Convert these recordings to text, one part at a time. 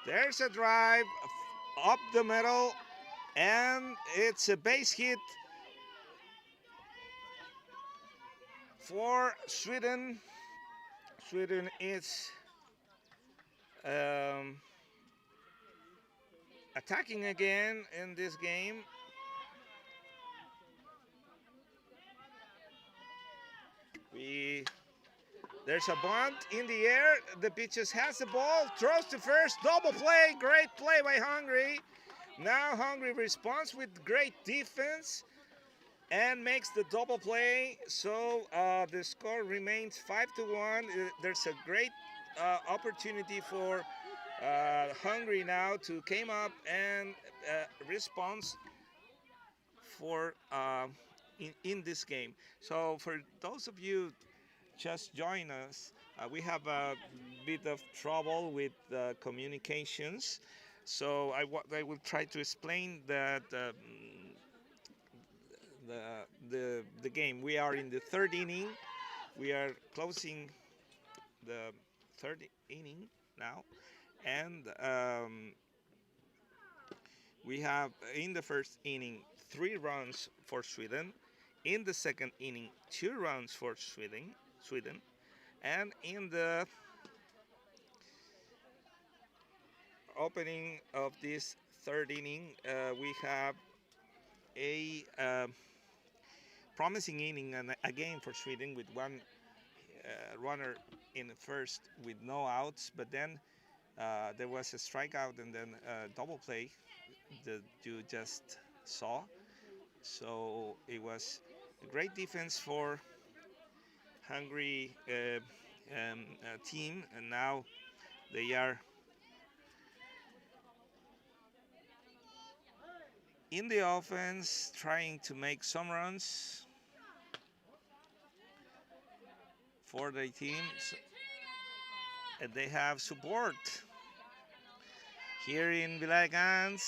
There's a drive up the middle, and it's a base hit for Sweden. Sweden is um, attacking again in this game. There's a bunt in the air. The pitches has the ball, throws to first, double play. Great play by Hungary. Now Hungary responds with great defense and makes the double play. So the score remains 5-1. There's a great opportunity for Hungary now to came up and response for in this game. So for those of you just join us, we have a bit of trouble with communications. So I will try to explain that the game. We are in the third inning. We are closing the third inning now, and we have in the first inning 3 runs for Sweden. In the second inning, 2 runs for Sweden, and in the opening of this third inning, we have a promising inning and again for Sweden with one runner in the first with no outs, but then there was a strikeout and then a double play that you just saw. So it was a great defense for Hungary team, and now they are in the offense trying to make some runs for the team, and they have support here in Villagans.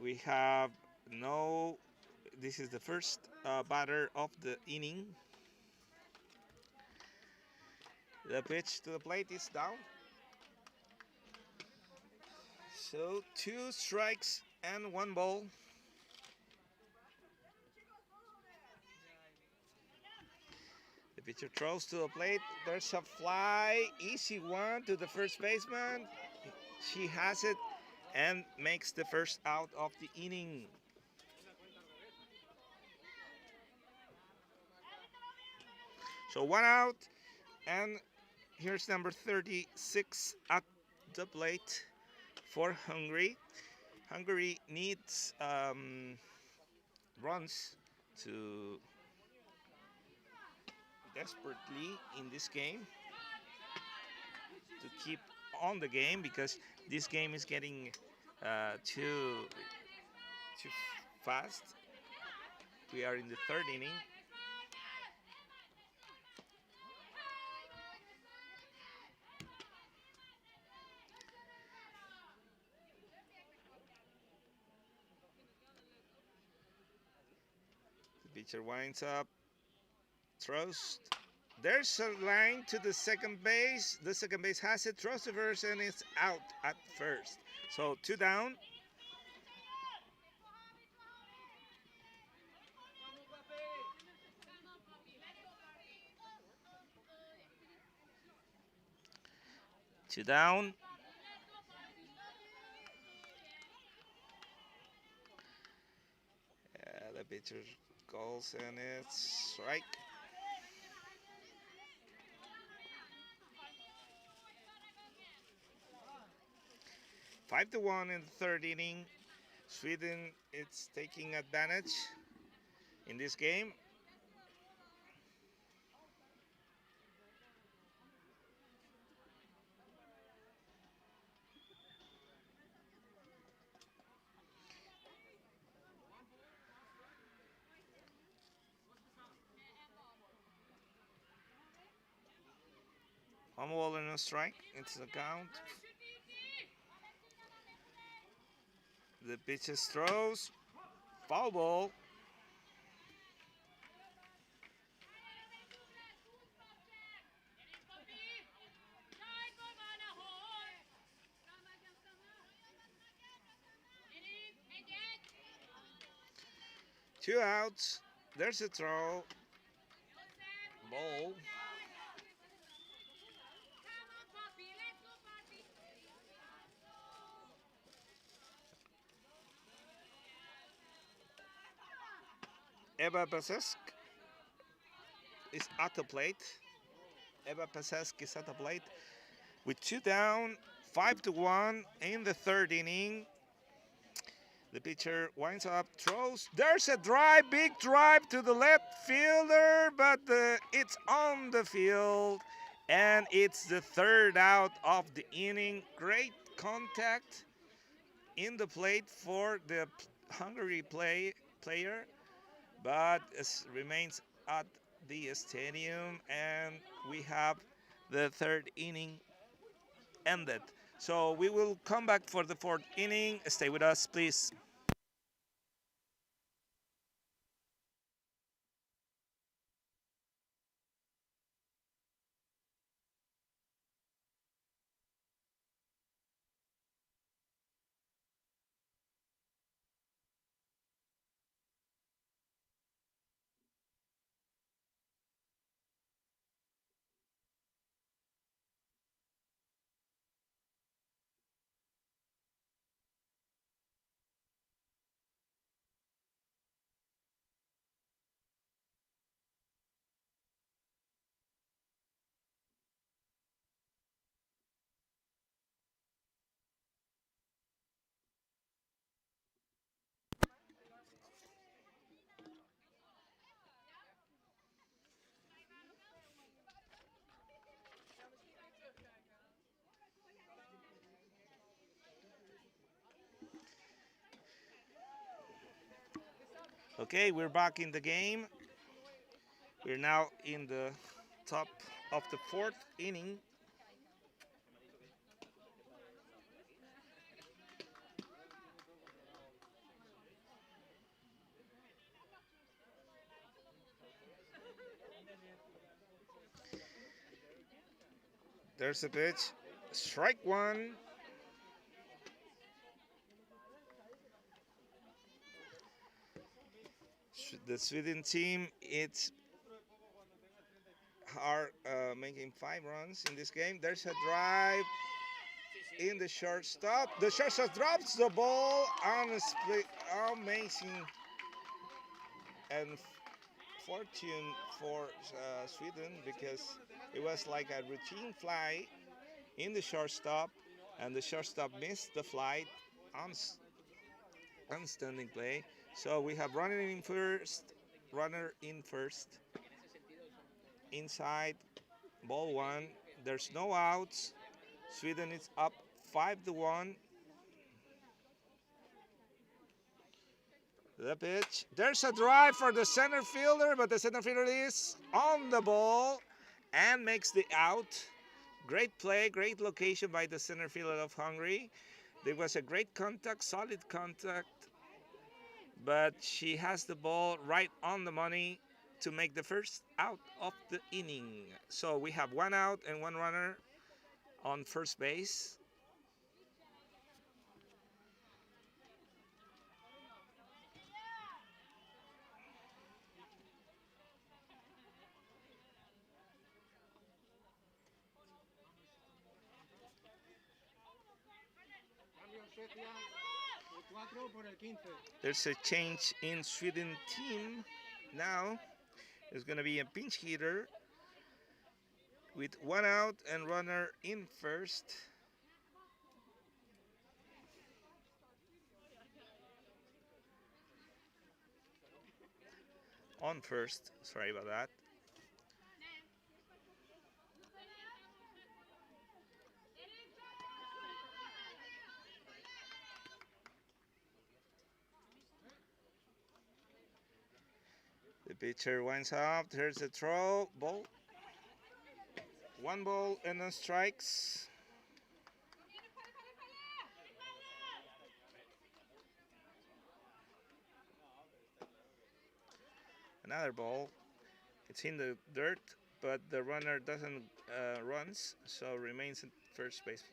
We have no. This is the first batter of the inning. The pitch to the plate is down. So 2 strikes and 1 ball. The pitcher throws to the plate. There's a fly, easy one to the first baseman. She has it and makes the first out of the inning. So 1 out, and here's number 36 at the plate for Hungary. Hungary needs runs to desperately in this game to keep on the game, because this game is getting too fast. We are in the third inning. The pitcher winds up, throws. There's a line to the second base. The second base has it, throws to first, and it's out at first. So 2 down. Two down. The pitcher goes, and it's strike. Five to 1 in the third inning. Sweden is taking advantage in this game. On ball and a strike. It's the count. The pitches throws. Foul ball. Two outs. There's a throw. Ball. Eva Pasesk is at the plate. Eva Pasesk is at the plate with two down, 5-1 in the third inning. The pitcher winds up, throws. There's a drive, big drive to the left fielder, but it's on the field, and it's the third out of the inning. Great contact in the plate for the Hungary player, but it remains at the stadium, and we have the third inning ended. So we will come back for the fourth inning. Stay with us, please. Okay, we're back in the game. We're now in the top of the fourth inning. There's a pitch. Strike one. The Sweden team are making 5 runs in this game. There's a drive in the shortstop. The shortstop drops the ball on a split. Amazing and fortune for Sweden, because it was like a routine fly in the shortstop, and the shortstop missed the flight on standing play. So we have runner in first, inside, ball one. There's no outs. Sweden is up 5-1. The pitch. There's a drive for the center fielder, but the center fielder is on the ball and makes the out. Great play, great location by the center fielder of Hungary. There was a great contact, solid contact, but she has the ball right on the money to make the first out of the inning. So we have 1 out and 1 runner on first base. There's a change in Sweden team. Now there's going to be a pinch hitter with 1 out and runner in first. On first, sorry about that. The pitcher winds up. There's a throw. Ball One ball and no strikes. Another ball. It's in the dirt, but the runner doesn't runs, so remains in first base.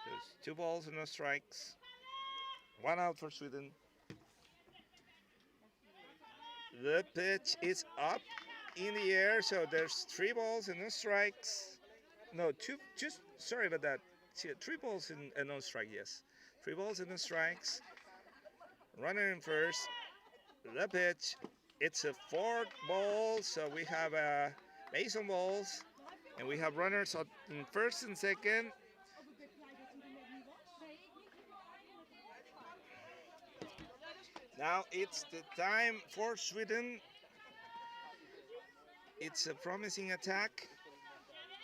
There's two balls and no strikes. One out for Sweden. The pitch is up in the air, so there's three balls and no strikes. No, two. Just sorry about that. Three balls and no strike. Yes, three balls and no strikes. Runner in first. The pitch. It's a fourth ball, so we have base on balls, and we have runners in first and second. Now it's the time for Sweden. It's a promising attack.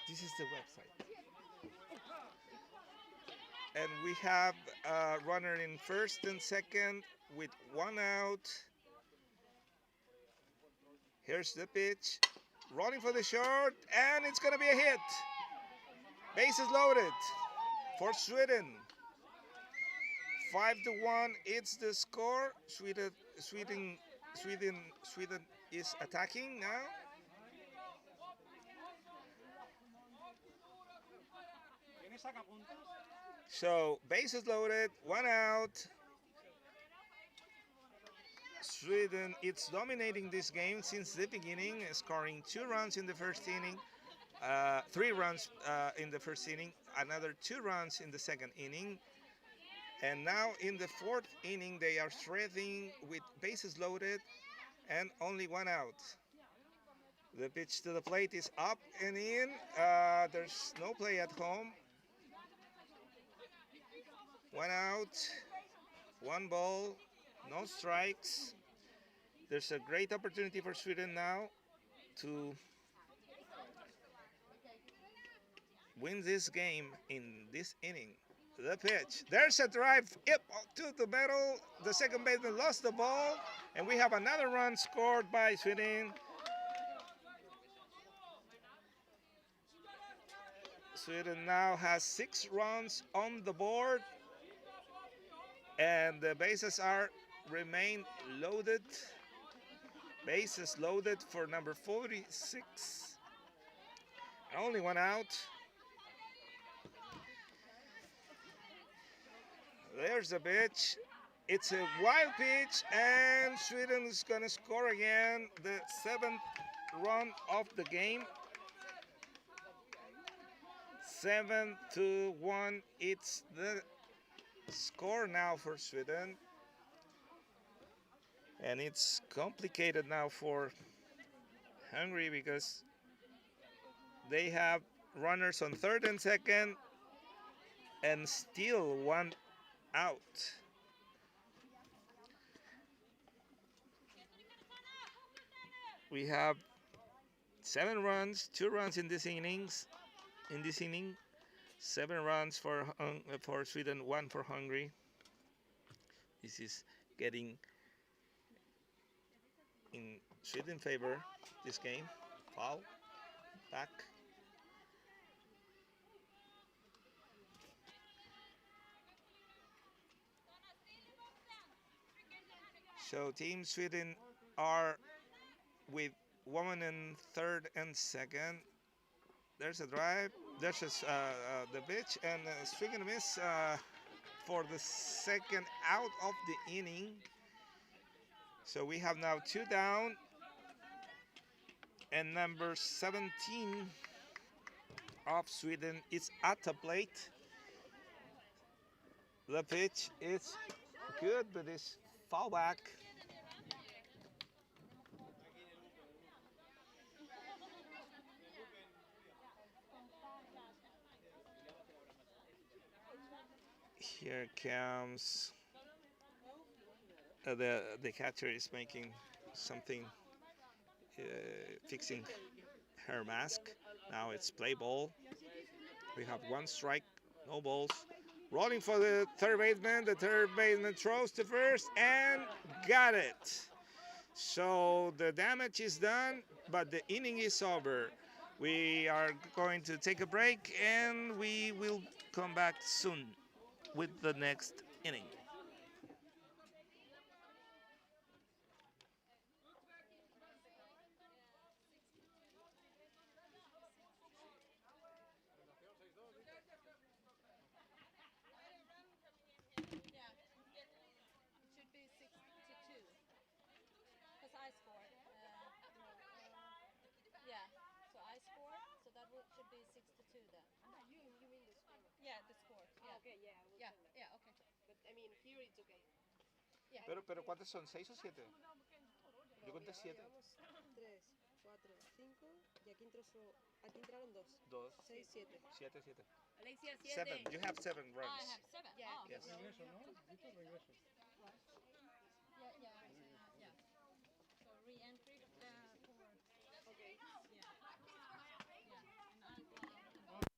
This is the website. And we have a runner in first and second with one out. Here's the pitch. Rolling for the short, and it's going to be a hit. Bases loaded for Sweden. 5-1, it's the score. Sweden is attacking now. So bases loaded, one out. Sweden is dominating this game since the beginning, scoring 2 runs in the first inning, 3 runs in the first inning, another 2 runs in the second inning. And now in the 4th inning, they are threatening with bases loaded and only one out. The pitch to the plate is up and in. There's no play at home. One out, one ball, no strikes. There's a great opportunity for Sweden now to win this game in this inning. The pitch. There's a drive to the middle. The second baseman lost the ball, and we have another run scored by Sweden. Sweden now has 6 runs on the board, and the bases remain loaded. Bases loaded for number 46. Only one out. There's the pitch. It's a wild pitch, and Sweden is going to score again. The 7th run of the game. 7-1. It's the score now for Sweden. And it's complicated now for Hungary because they have runners on third and second and still one out. We have 7 runs, 2 runs in this inning. 7 runs for Sweden, 1 for Hungary. This is getting in Sweden favor this game. Foul, back. So Team Sweden are with 1 in third and second. There's a drive. There's the pitch, and swing and miss for the second out of the inning. So we have now 2 down, and number 17 of Sweden is at the plate. The pitch is good, but it's foul back. Here comes the catcher is making something, fixing her mask. Now it's play ball. We have 1 strike, no balls. Rolling for the third baseman. The third baseman throws to first and got it. So the damage is done, but the inning is over. We are going to take a break and we will come back soon with the next inning. Pero ¿cuántos son? ¿Seis o siete? Yo conté siete. Tres, cuatro, cinco. Y aquí entraron dos. Dos. Seis, siete. Siete, siete. Alexia, Seven. You have 7 runs. I have 7. Yeah. Oh. Yes. Regreso, ¿no? Necesito regreso. Yeah. So re-entry for. Okay. Yeah. And I go out.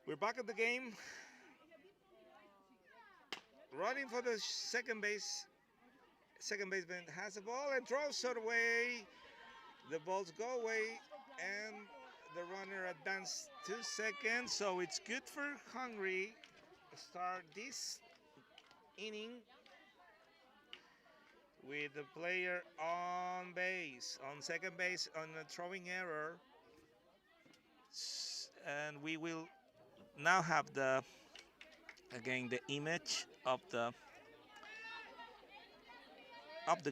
We're back at the game. Running for the second base. Second baseman has the ball and throws it away. The balls go away and the runner advances 2 seconds. So it's good for Hungary to start this inning with the player on base, on second base, on a throwing error. And we will now have the image of the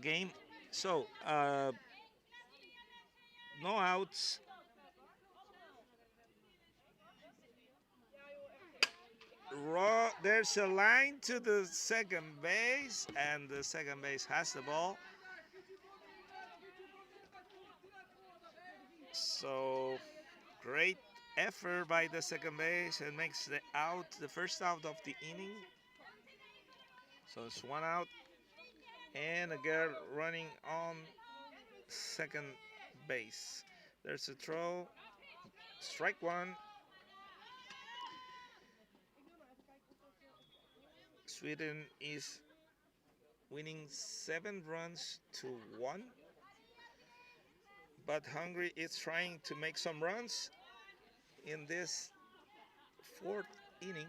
game. So no outs. There's a line to the second base, and the second base has the ball. So great effort by the second base and makes the first out of the inning. So it's 1 out and a girl running on second base. There's a throw, strike one. Sweden is winning 7 runs to 1, but Hungary is trying to make some runs in this 4th inning.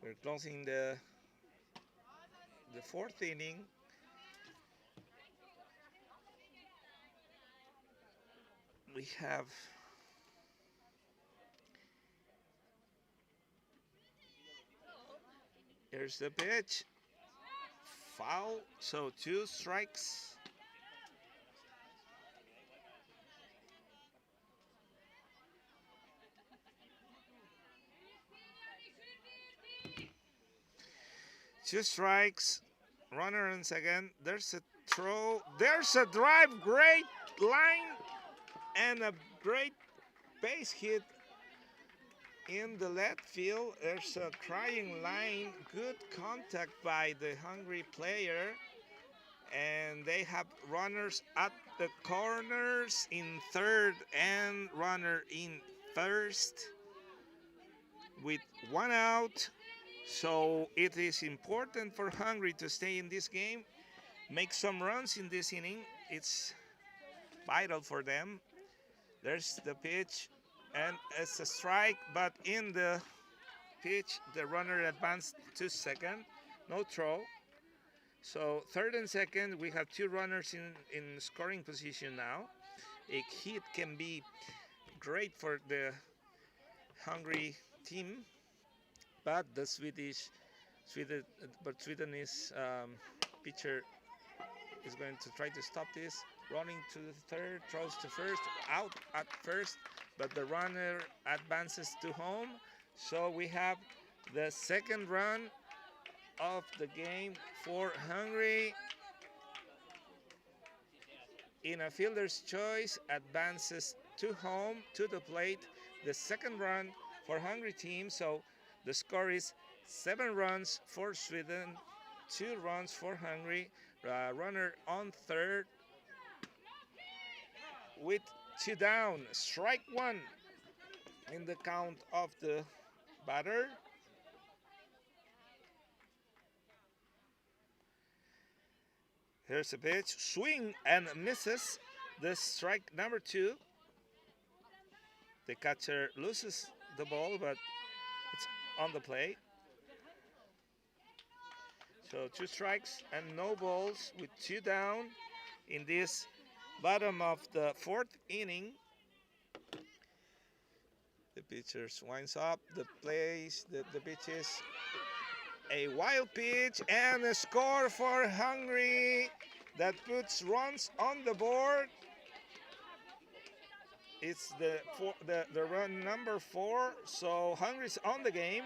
We're closing the 4th inning. We have here's the pitch. Foul, so 2 strikes. Two strikes, runner on second. There's a throw, there's a drive, great line, and a great base hit in the left field. There's a crying line, good contact by the Hungary player, and they have runners at the corners in third and runner in first with 1 out. So it is important for Hungary to stay in this game, make some runs in this inning. It's vital for them. There's the pitch, and it's a strike, but in the pitch, the runner advanced to second, no throw. So third and second, we have 2 runners in scoring position now. A hit can be great for the Hungary team, but the Swedish pitcher is going to try to stop this. Running to the third, throws to first, out at first, but the runner advances to home. So we have the second run of the game for Hungary. In a fielder's choice, advances to home to the plate. The second run for Hungary team. So the score is 7 runs for Sweden, 2 runs for Hungary. Runner on third with 2 down. Strike 1 in the count of the batter. Here's a pitch, swing and misses. The strike number 2. The catcher loses the ball, but it's on the plate. So 2 strikes and no balls with 2 down in this bottom of the 4th inning. The pitcher winds up the plays, the pitches. A wild pitch and a score for Hungary that puts runs on the board. It's the run number 4, so Hungary's on the game.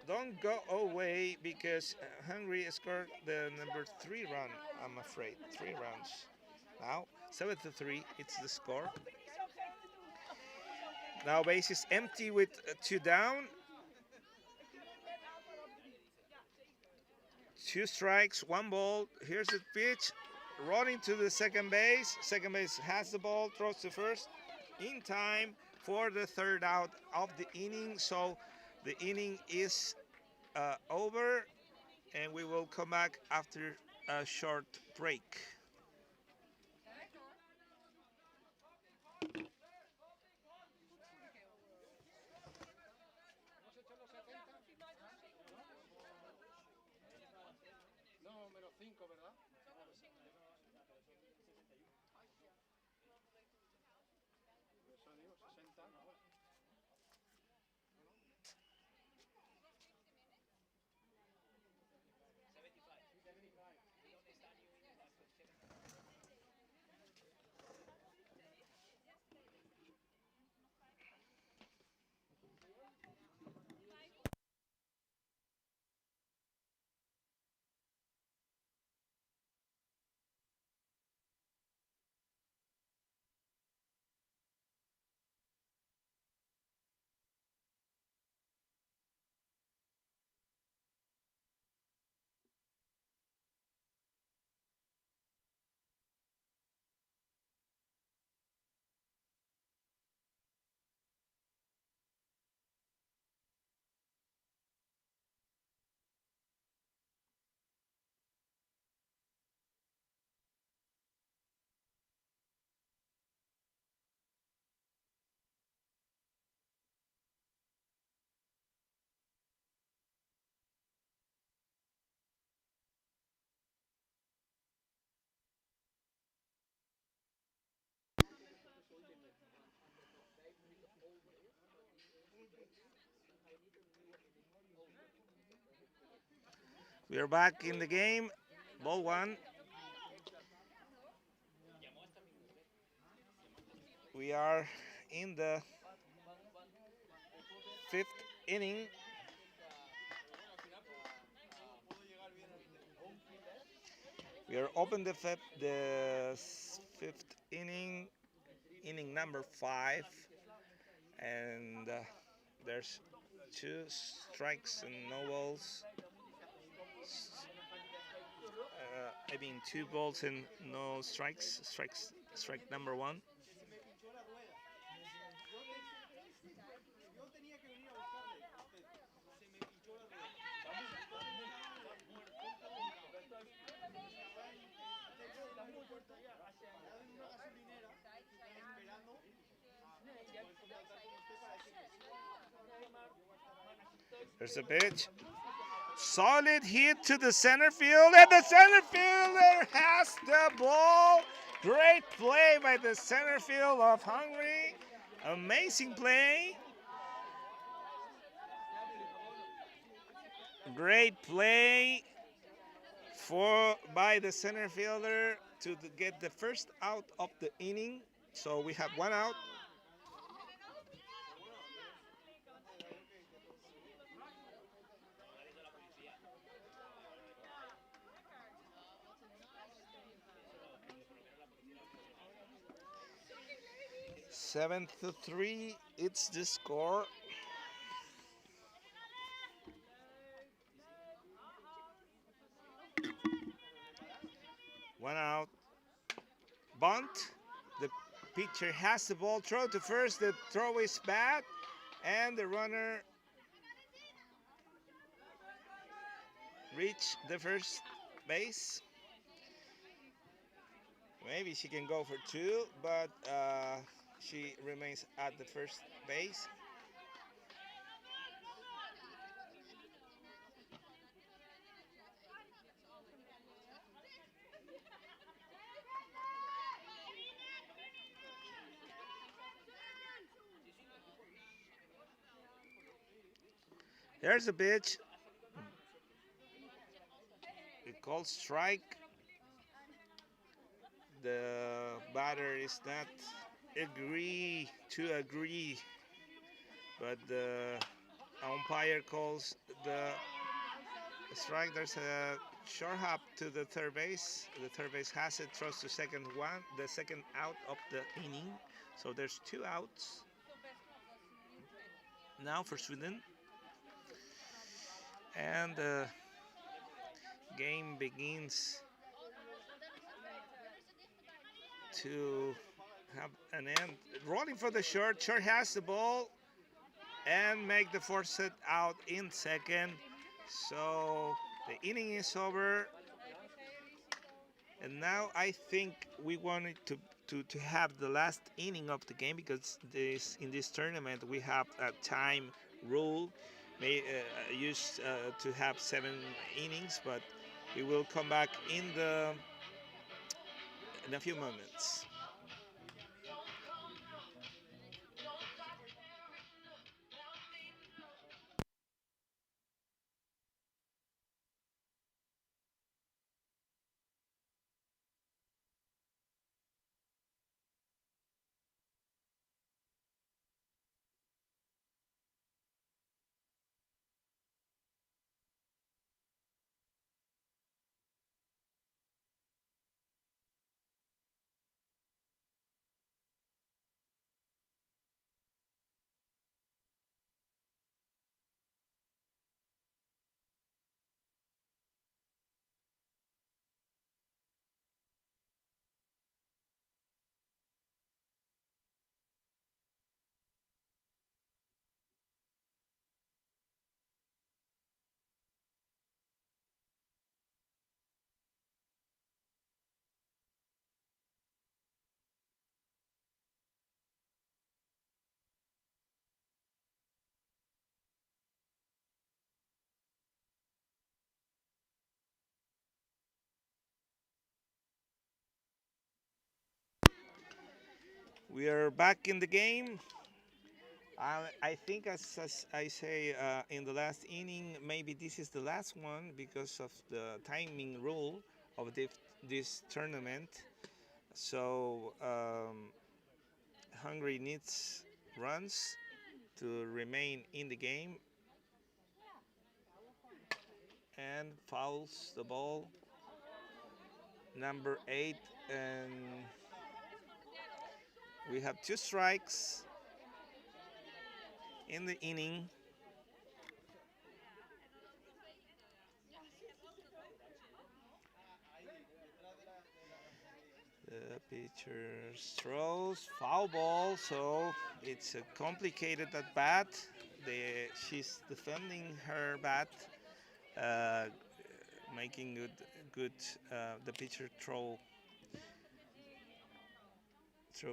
Don't go away because Hungary scored the number 3 run, I'm afraid. 3 runs. Now, 7-3, it's the score. Now base is empty with 2 down. 2 strikes, 1 ball. Here's the pitch. Running to the second base. Second base has the ball, throws to first. In time for the 3rd out of the inning. So the inning is over, and we will come back after a short break. We are back in the game. Ball 1. We are in the 5th inning. We are open the 5th inning, inning number 5, and there's 2 strikes and no balls. 2 balls and no strikes. Strikes Strike number one. There's a pitch. Solid hit to the center field, and the center fielder has the ball. Great play by the center field of Hungary. Amazing play. Great play by the center fielder to get the first out of the inning. So we have one out. Seven to 3, it's the score. One out. Bunt. The pitcher has the ball. Throw to first. The throw is bad, and the runner reached the first base. Maybe she can go for two, but she remains at the first base. There's a pitch. It called strike. The batter is not agree, but the umpire calls the strike. There's a short hop to the third base. The third base has it, throws to second one, the second out of the inning. So there's two outs now for Sweden. And the game begins to have an end. Rolling for the short. Short has the ball and make the force set out in second. So the inning is over. And now I think we wanted to have the last inning of the game, because in this tournament we have a time rule used to have 7 innings, but we will come back in a few moments. We are back in the game. I think, as I say, in the last inning, maybe this is the last one because of the timing rule of this tournament. So Hungary needs runs to remain in the game, and fouls the ball. Number 8, and we have 2 strikes in the inning. The pitcher throws foul ball, so it's a complicated at bat. She's defending her bat, uh, making good. The pitcher throw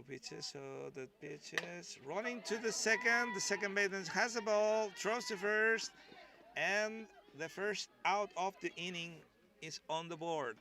pitches. So the pitches running to the second. The second baseman has the ball, throws to first, and the first out of the inning is on the board.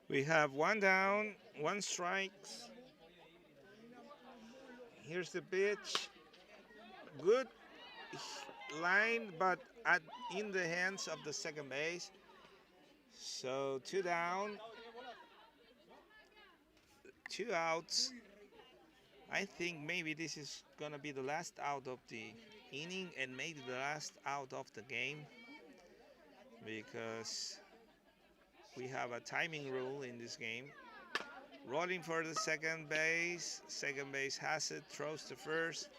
We have one down, one strike. Here's the pitch. Good line, but in the hands of the second base. So two down, two outs. I think maybe this is gonna be the last out of the inning and maybe the last out of the game because we have a timing rule in this game. Rolling for the second base. Second base has it, throws to first,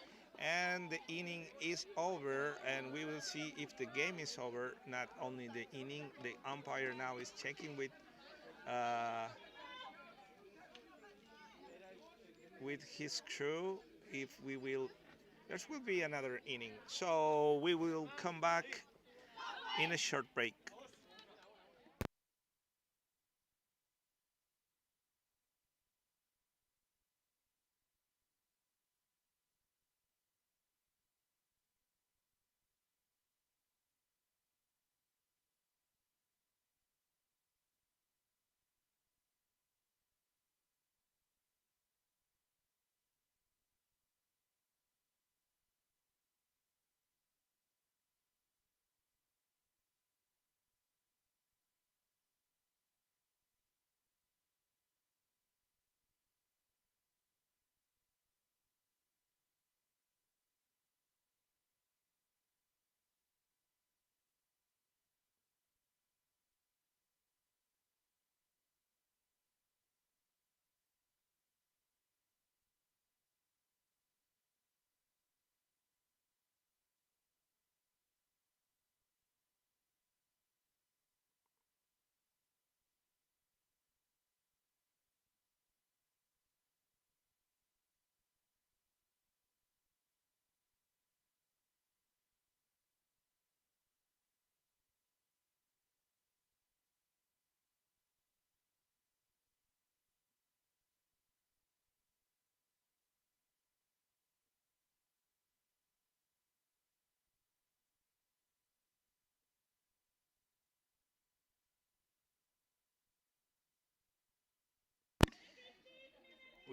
and the inning is over. And we will see if the game is over. Not only the inning, the umpire now is checking with his crew if we will. There will be another inning. So we will come back in a short break.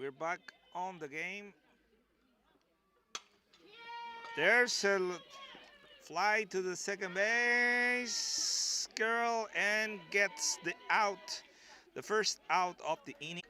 We're back on the game. There's a fly to the second base girl and gets the out, the first out of the inning.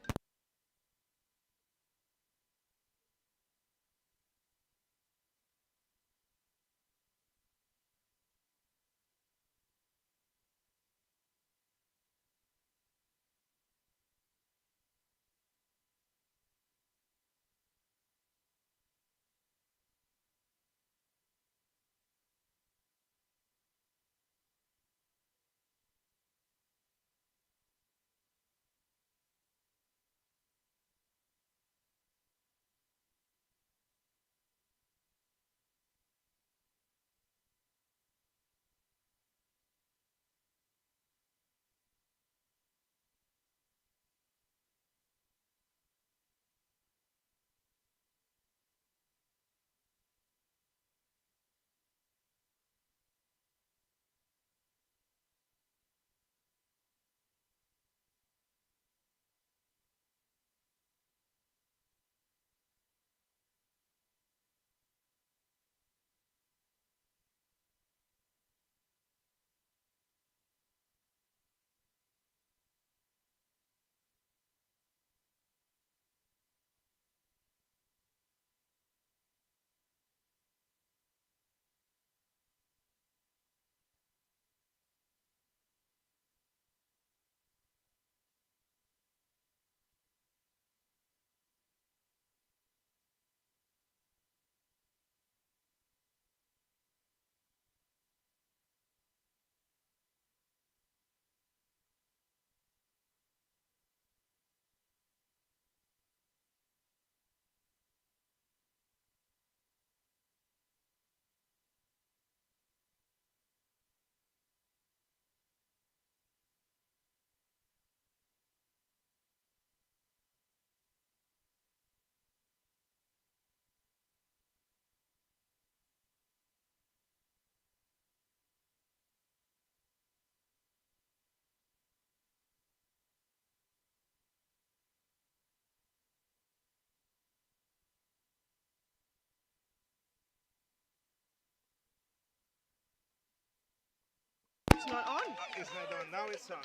it's not on. It's not on. Now it's on.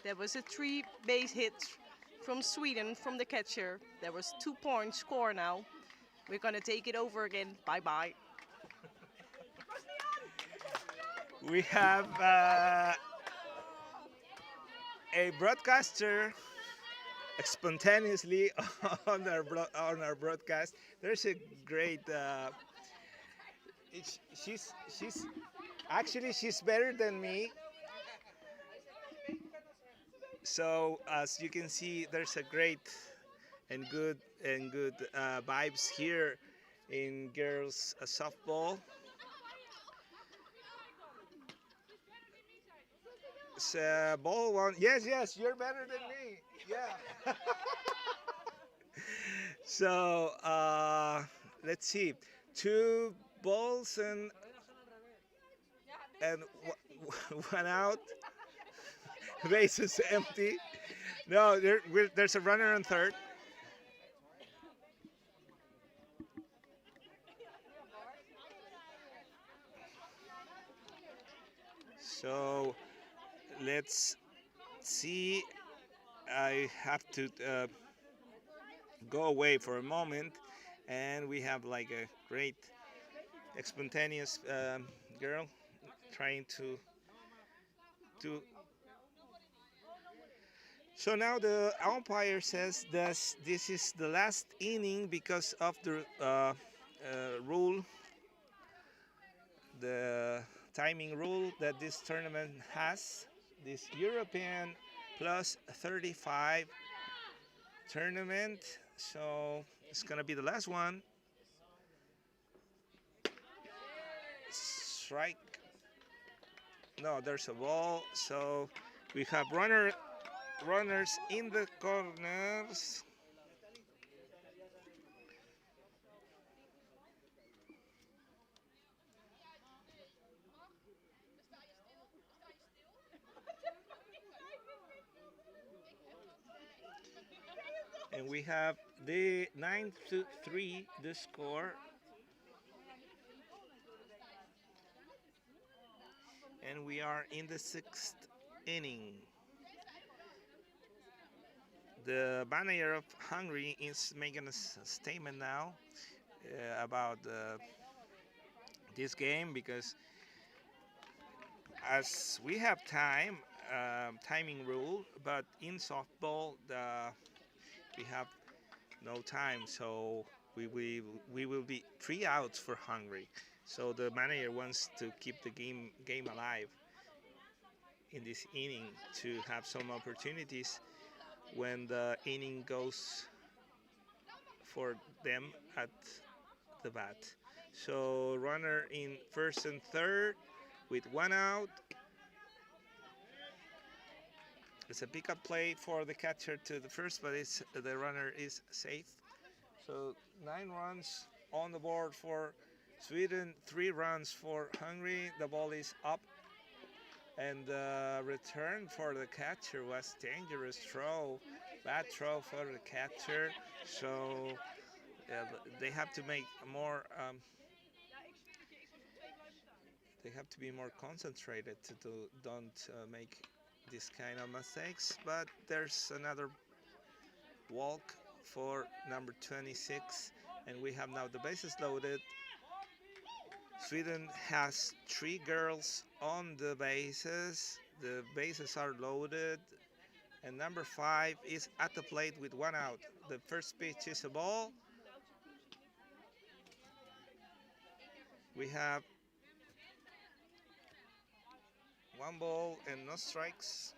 There was a 3 base hit from Sweden from the catcher. There was 2 points score now. We're gonna take it over again. Bye bye. We have a broadcaster spontaneously on our broadcast. There's a great. She's actually she's better than me. So as you can see, there's a great and good vibes here in girls softball. So ball one. Yes, yes, you're better than me. Yeah. So let's see, 2 balls and one out. Bases empty. No, there's a runner on third. So let's see. I have to go away for a moment, and we have like a great spontaneous girl trying to do. So now the umpire says that this is the last inning because of the rule, the timing rule that this tournament has, this European plus 35 tournament. So it's gonna be the last one. Strike. No, there's a ball. So we have runners in the corners. And we have the 9-3 the score. And we are in the 6th inning. The manager of Hungary is making a statement now about this game, because as we have timing rule, but in softball we have no time, so we will be 3 outs for Hungary. So the manager wants to keep the game alive in this inning to have some opportunities when the inning goes for them at the bat. So runner in first and third with 1 out. It's a pickup play for the catcher to the first, but the runner is safe. So 9 runs on the board for Sweden, 3 runs for Hungary. The ball is up, and the return for the catcher was dangerous throw, bad throw for the catcher. So they have to make more. They have to be more concentrated to don't make this kind of mistakes. But there's another walk for number 26, and we have now the bases loaded. Sweden has 3 girls on the bases. The bases are loaded, and number 5 is at the plate with 1 out. The first pitch is a ball. We have 1 ball and no strikes.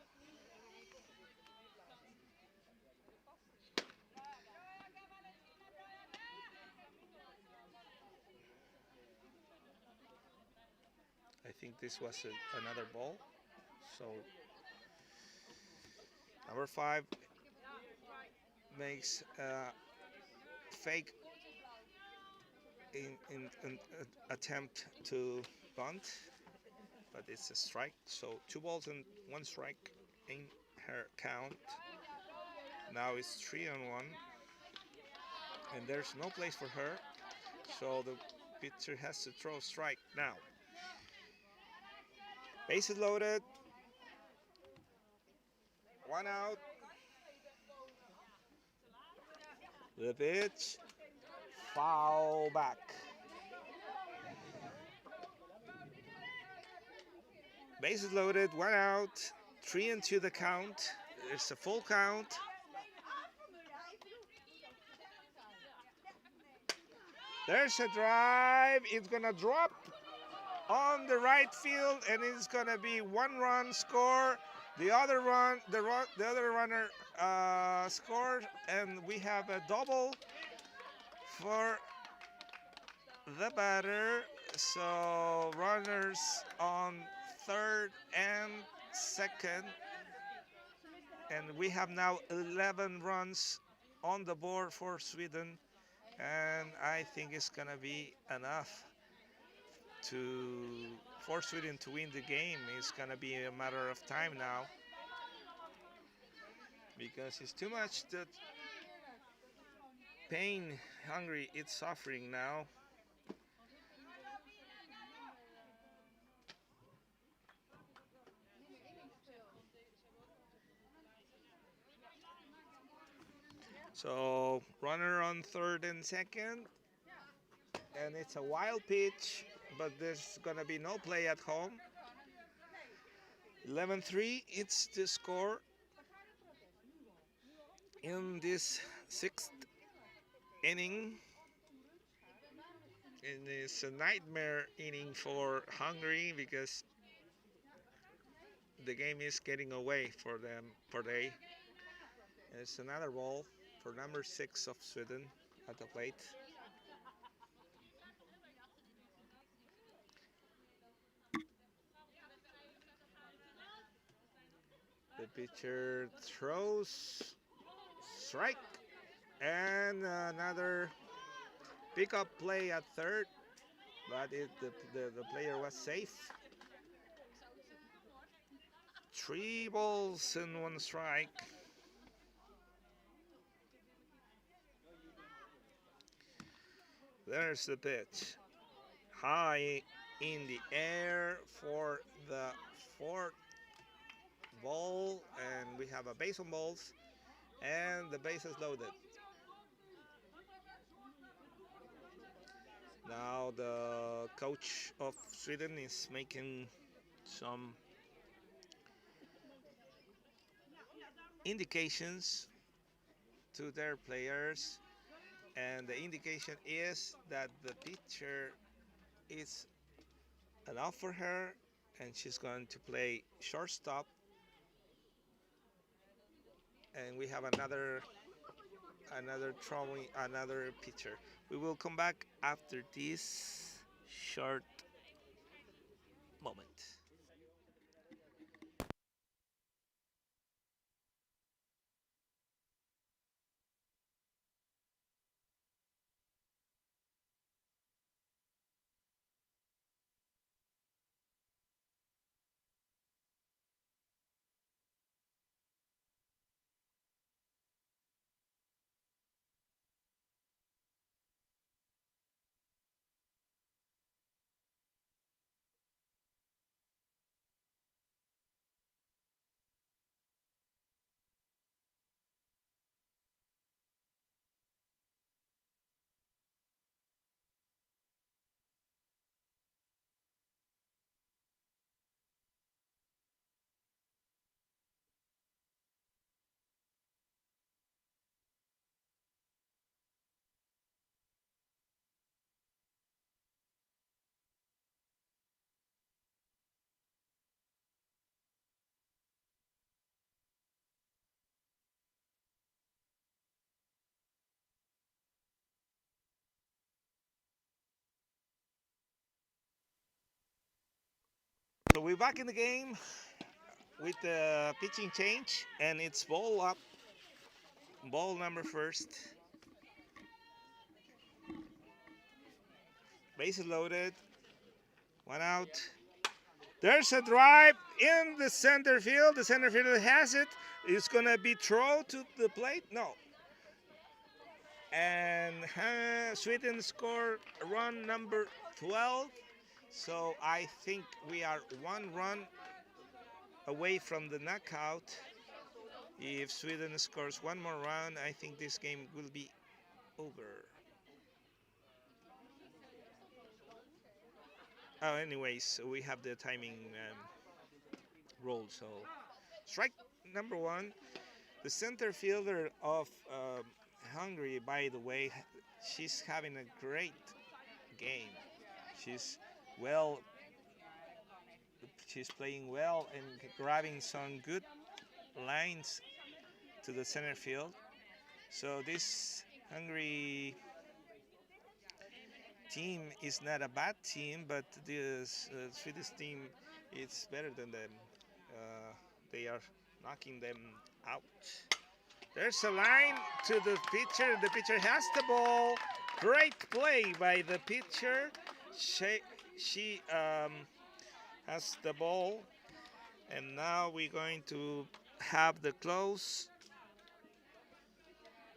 I think this was another ball. So number 5 makes a fake in attempt to bunt, but it's a strike. So 2 balls and 1 strike in her count. Now it's 3-1, and there's no place for her. So the pitcher has to throw strike now. Bases loaded. One out. The pitch. Foul back. Bases loaded. One out. 3-2 the count. It's a full count. There's a drive. It's gonna drop on the right field, and it's gonna be 1-run score. The other runner scored, and we have a double for the batter. So runners on third and second, and we have now 11 runs on the board for Sweden, and I think it's gonna be enough for Sweden to win the game. It's gonna be a matter of time now, because it's too much that pain Hungary is suffering now. So runner on third and second, and it's a wild pitch, but there's gonna be no play at home. 11-3, it's the score in this sixth inning. And it's a nightmare inning for Hungary, because the game is getting away for them today. It's another ball for number 6 of Sweden at the plate. The pitcher throws, strike, and another pickup play at third, but the player was safe. 3 balls and 1 strike. There's the pitch. High in the air for the 4th ball, and we have a base on balls, and the base is loaded. Now the coach of Sweden is making some indications to their players, and the indication is that the pitcher is enough for her, and she's going to play shortstop. And we have another pitcher. We will come back after this short moment. So we're back in the game with the pitching change, and it's ball up, ball number first. Bases loaded, 1 out. There's a drive in the center field. The center fielder has it. It's gonna be thrown to the plate. No. And Sweden scored run number 12. So I think we are 1 run away from the knockout. If Sweden scores one more round, I think this game will be over. Oh, anyways, we have the timing rule. So, strike number one. The center fielder of Hungary, by the way, she's having a great game. She's well. She's playing well and grabbing some good lines to the center field. So this Hungary team is not a bad team, but this Swedish team is better than them. They are knocking them out. There's a line to the pitcher. The pitcher has the ball. Great play by the pitcher. She has the ball. And now we're going to have the close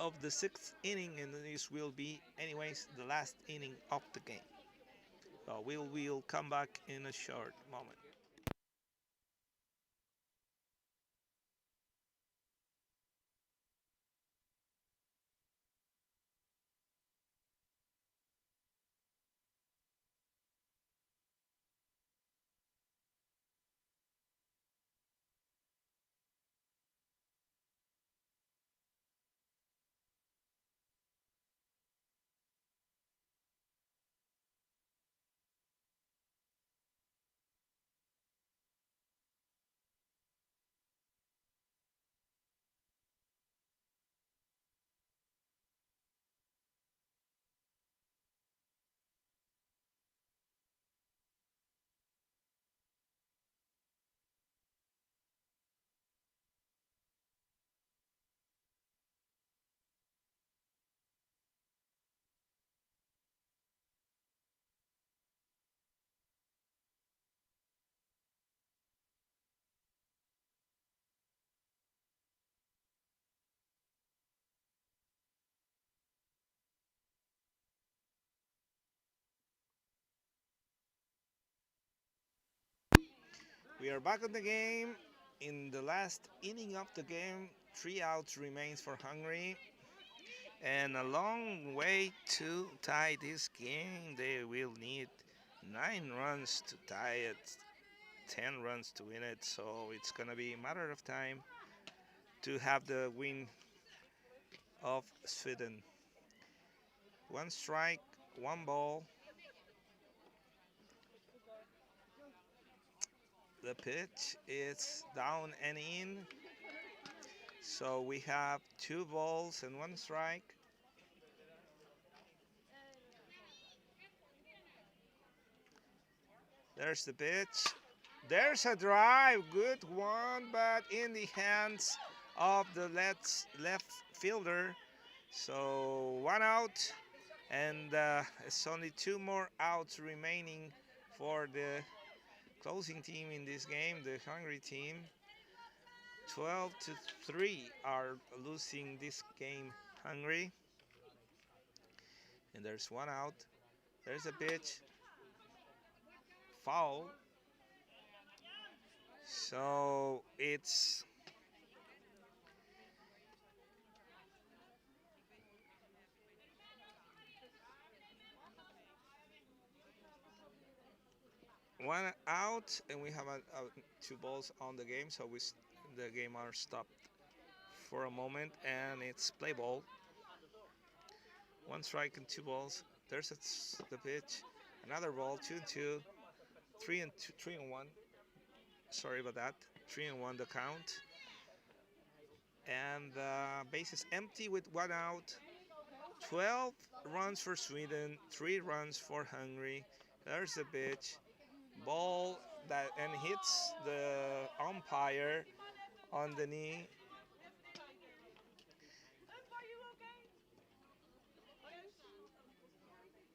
of the sixth inning, and this will be, anyways, the last inning of the game. So we'll come back in a short moment. We are back in the game. In the last inning of the game, 3 outs remains for Hungary. And a long way to tie this game. They will need 9 runs to tie it, 10 runs to win it. So it's going to be a matter of time to have the win of Sweden. 1 strike, 1 ball. The pitch is down and in. So we have 2 balls and 1 strike. There's the pitch. There's a drive. Good one, but in the hands of the left fielder. So 1 out. And it's only 2 more outs remaining for the closing team in this game, the Hungary team. 12-3 are losing this game, Hungary. And there's 1 out. There's a pitch. Foul. So it's one out, and we have 2 balls on the game. So the game are stopped for a moment, and it's play ball. 1 strike and 2 balls. There's the pitch. Another ball. 2-2. 3-1. Sorry about that. 3-1 the count. And the base is empty with 1 out. 12 runs for Sweden, 3 runs for Hungary. There's the pitch. Ball that and hits the umpire on the knee.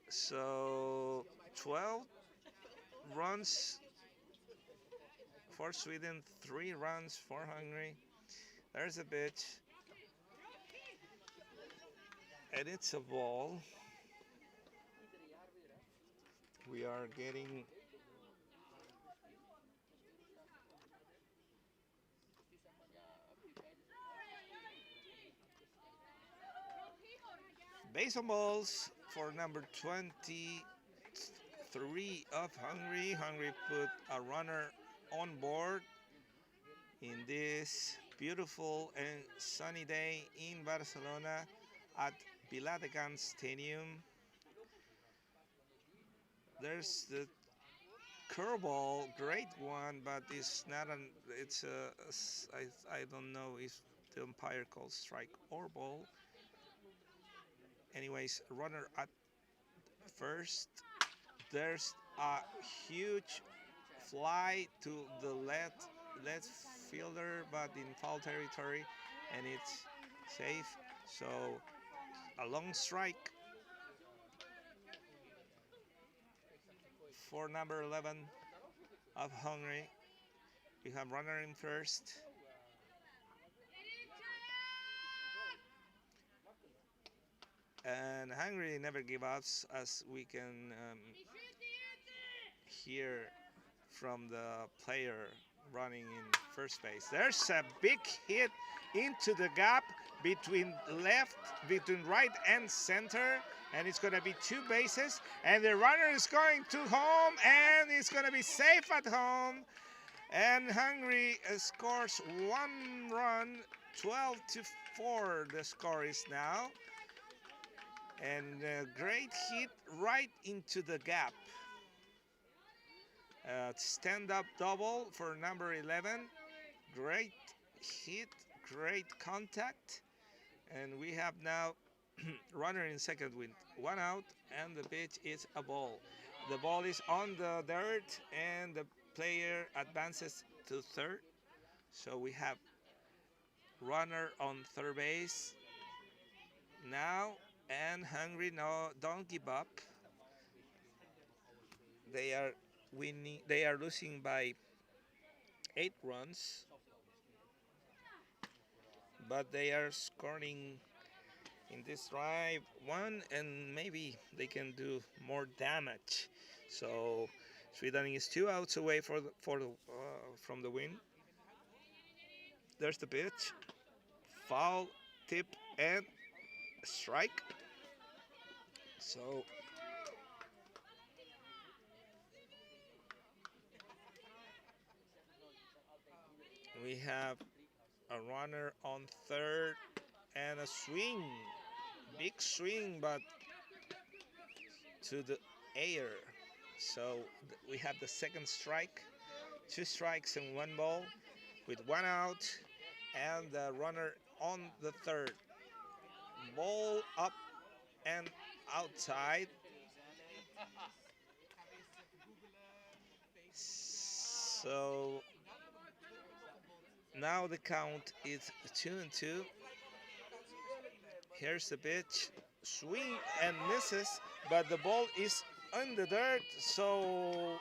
So 12 runs for Sweden, 3 runs for Hungary. There's a pitch. And it's a ball. We are getting Base on balls for number 23 of Hungary. Hungary put a runner on board in this beautiful and sunny day in Barcelona at Viladecan Stadium. There's the curveball, great one, but it's not an. It's I don't know if the umpire calls strike or ball. Anyways, runner at first. There's a huge fly to the left fielder, but in foul territory, and it's safe. So a long strike for number 11 of Hungary. We have runner in first. And Hungary never give up, as we can hear from the player running in first base. There's a big hit into the gap between right and center, and it's going to be two bases, and the runner is going to home, and it's going to be safe at home, and Hungary scores one run. 12-4 the score is now, and a great hit right into the gap. Stand-up double for number 11. Great hit, great contact, and we have now runner in second with one out, and the pitch is a ball. The ball is on the dirt, and the player advances to third. So we have runner on third base now, and Hungary don't give up. They are winning. They are losing by 8 runs, but they are scoring in this drive one, and maybe they can do more damage. So Sweden is 2 outs away from the win. There's the pitch, foul, tip, and strike. So we have a runner on third and a swing, big swing, but to the air. So we have the second strike, 2 strikes and 1 ball with 1 out, and the runner on the third. Ball up and outside. So now the count is 2-2. Here's the pitch, swing and misses, but the ball is on the dirt, so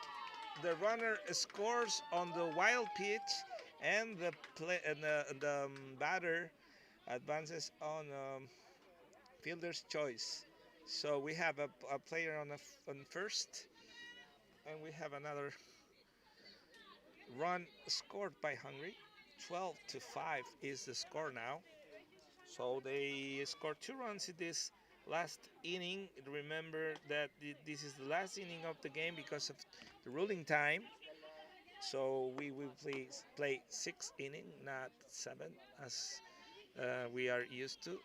the runner scores on the wild pitch, and the batter advances on fielder's choice. So we have a player on first, and we have another run scored by Hungary. 12-5 is the score now. So they scored 2 runs in this last inning. Remember that this is the last inning of the game because of the ruling time. So we will play 6 innings, not 7, as we are used to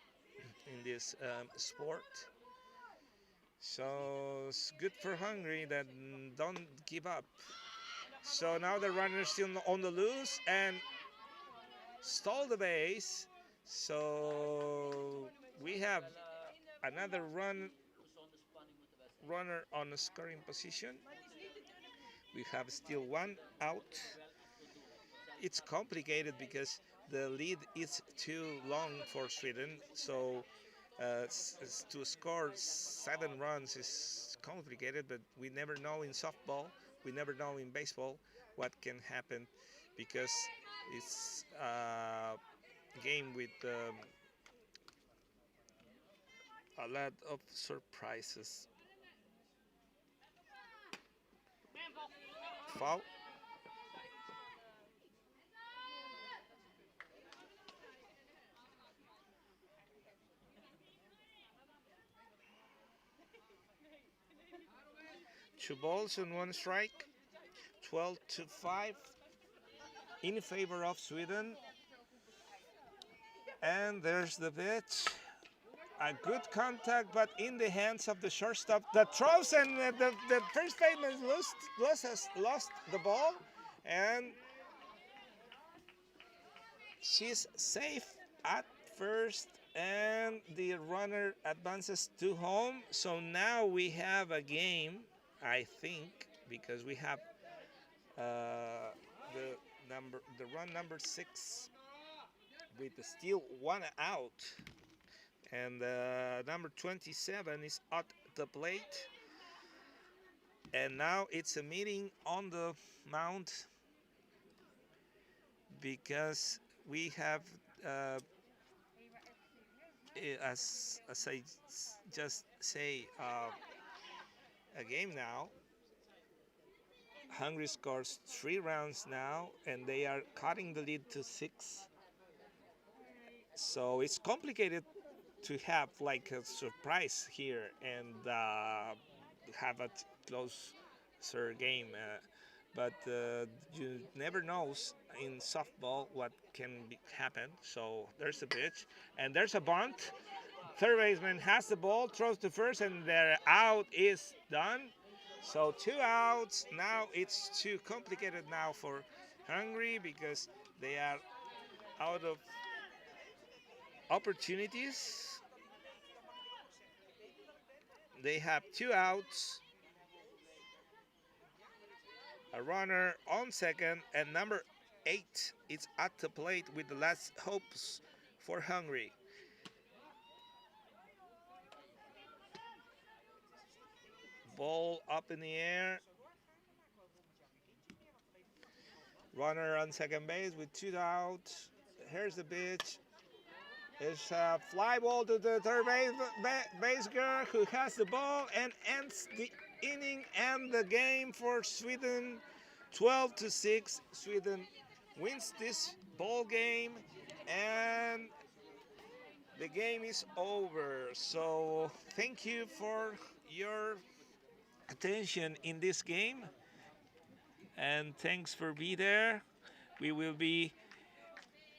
in this sport. So it's good for Hungary that don't give up. So now the runner is still on the loose and stole the base. So we have another runner on the scoring position. We have still 1 out. It's complicated because the lead is too long for Sweden. So to score 7 runs is complicated, but we never know in softball, we never know in baseball what can happen, because it's a game with a lot of surprises. Foul. 2 balls and 1 strike. 12-5 in favor of Sweden. And there's the pitch. A good contact, but in the hands of the shortstop that throws, and the first baseman lost the ball, and she's safe at first, and the runner advances to home. So now we have a game, I think, because we have the run number 6 with the still 1 out. And number 27 is at the plate. And now it's a meeting on the mound because we have, as I just say, a game now. Hungary scores 3 rounds now, and they are cutting the lead to 6. So it's complicated to have like a surprise here and have a closer game, but you never knows in softball what can happen. So there's a pitch and there's a bunt. Third baseman has the ball, throws to first, and their out is done. So 2 outs. Now it's too complicated now for Hungary because they are out of opportunities. They have 2 outs, a runner on second, and number 8 is at the plate with the last hopes for Hungary. Ball up in the air. Runner on second base with 2 outs. Here's the pitch. It's a fly ball to the third base girl who has the ball and ends the inning and the game for Sweden. 12-6. Sweden wins this ball game and the game is over. So thank you for your attention in this game and thanks for being there. We will be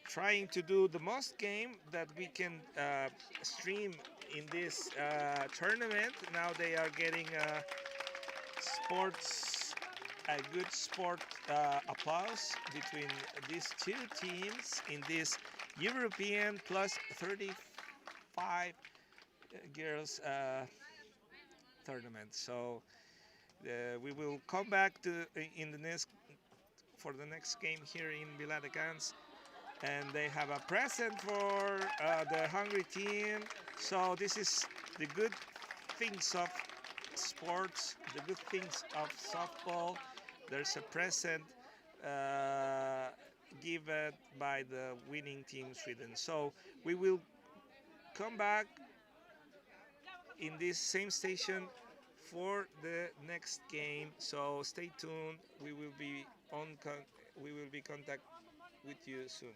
trying to do the most game that we can stream in this tournament. Now they are getting a good sport applause between these 2 teams in this European plus 35 girls tournament. So we will come back to for the next game here in Viladecans. And they have a present for the Hungary team. So this is the good things of sports, the good things of softball. There's a present given by the winning team Sweden. So we will come back in this same station for the next game. So stay tuned. We will be contact with you soon.